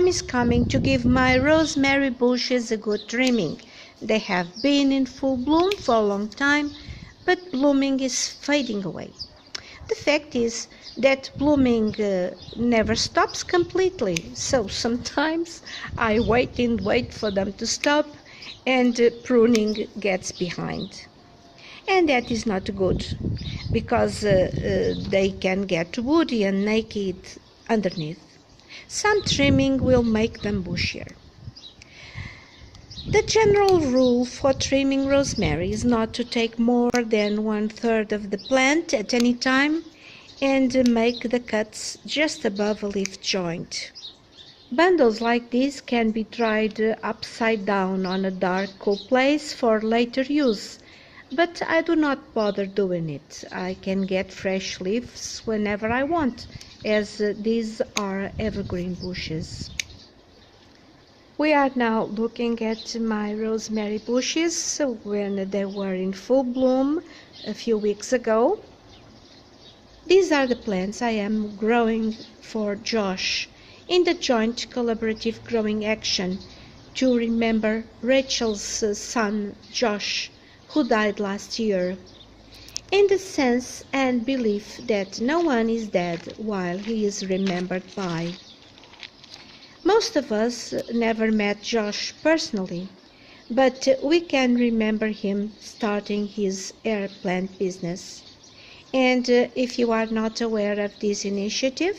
time is coming to give my rosemary bushes a good trimming. They have been in full bloom for a long time, but blooming is fading away. The fact is that blooming never stops completely, so sometimes I wait for them to stop, and pruning gets behind. And that is not good, because they can get woody and naked underneath. Some trimming will make them bushier. The general rule for trimming rosemary is not to take more than 1/3 of the plant at any time and make the cuts just above a leaf joint. Bundles like these can be dried upside down on a dark, cool place for later use, but I do not bother doing it. I can get fresh leaves whenever I want, as these are evergreen bushes. We are now looking at my rosemary bushes when they were in full bloom a few weeks ago. These are the plants I am growing for Josh in the joint collaborative growing action to remember Rachel's son Josh, who died last year, in the sense and belief that no one is dead while he is remembered by. Most of us never met Josh personally, but we can remember him starting his air plant business. And if you are not aware of this initiative,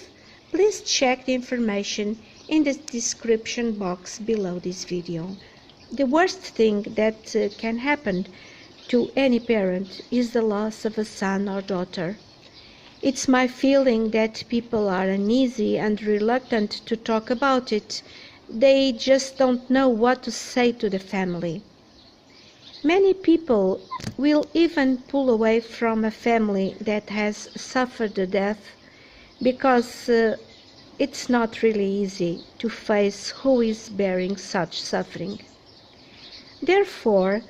please check the information in the description box below this video. The worst thing that can happen to any parent is the loss of a son or daughter. It's my feeling that people are uneasy and reluctant to talk about it. They just don't know what to say to the family. Many people will even pull away from a family that has suffered a death because it's not really easy to face who is bearing such suffering. Therefore,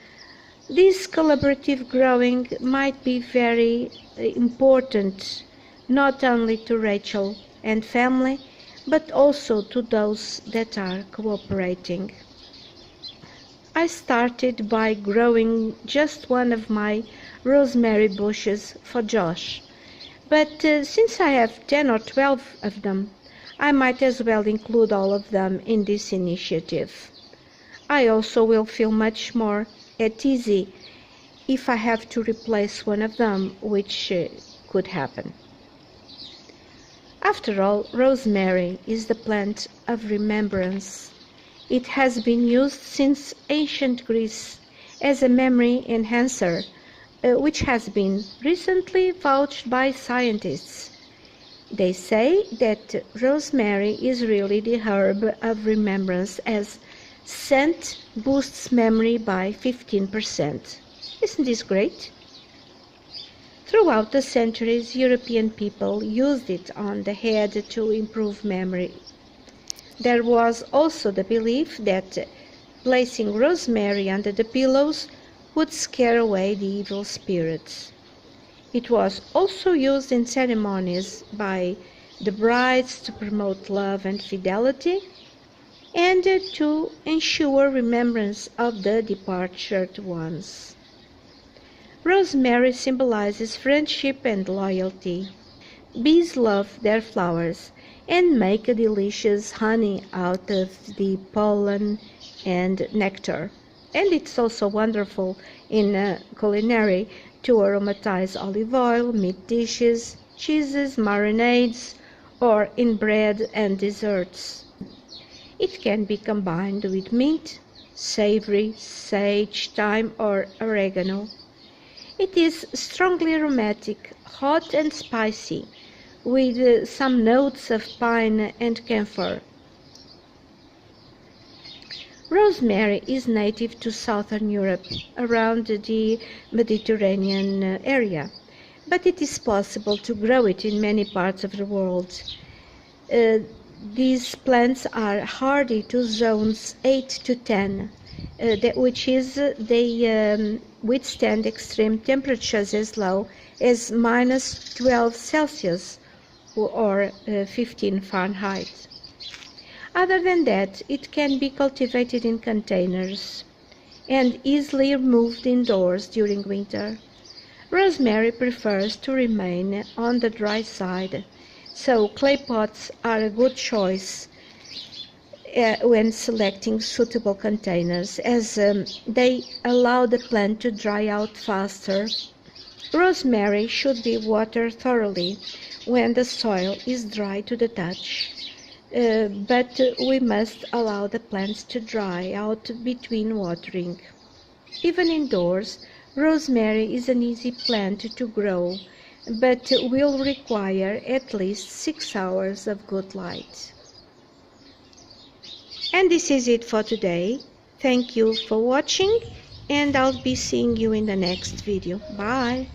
this collaborative growing might be very important, not only to Rachel and family, but also to those that are cooperating. I started by growing just one of my rosemary bushes for Josh, but since I have 10 or 12 of them, I might as well include all of them in this initiative. I also will feel much more at ease if I have to replace one of them, which could happen. After all, rosemary is the plant of remembrance. It has been used since ancient Greece as a memory enhancer, which has been recently vouched by scientists. They say that rosemary is really the herb of remembrance, as scent boosts memory by 15%. Isn't this great? Throughout the centuries, European people used it on the head to improve memory. There was also the belief that placing rosemary under the pillows would scare away the evil spirits. It was also used in ceremonies by the brides to promote love and fidelity, and to ensure remembrance of the departed ones. Rosemary symbolizes friendship and loyalty. Bees love their flowers and make a delicious honey out of the pollen and nectar. And it's also wonderful in culinary to aromatize olive oil, meat dishes, cheeses, marinades, or in bread and desserts. It can be combined with mint, savory, sage, thyme, or oregano. It is strongly aromatic, hot and spicy, with some notes of pine and camphor. Rosemary is native to southern Europe, around the Mediterranean area, but it is possible to grow it in many parts of the world. These plants are hardy to zones 8 to 10, which is they withstand extreme temperatures as low as -12 Celsius or 15 Fahrenheit. Other than that, it can be cultivated in containers and easily moved indoors during winter. Rosemary prefers to remain on the dry side, so clay pots are a good choice when selecting suitable containers, as they allow the plant to dry out faster. Rosemary should be watered thoroughly when the soil is dry to the touch, but we must allow the plants to dry out between watering. Even indoors, rosemary is an easy plant to grow, but will require at least 6 hours of good light. And this is it for today. Thank you for watching, and I'll be seeing you in the next video. Bye!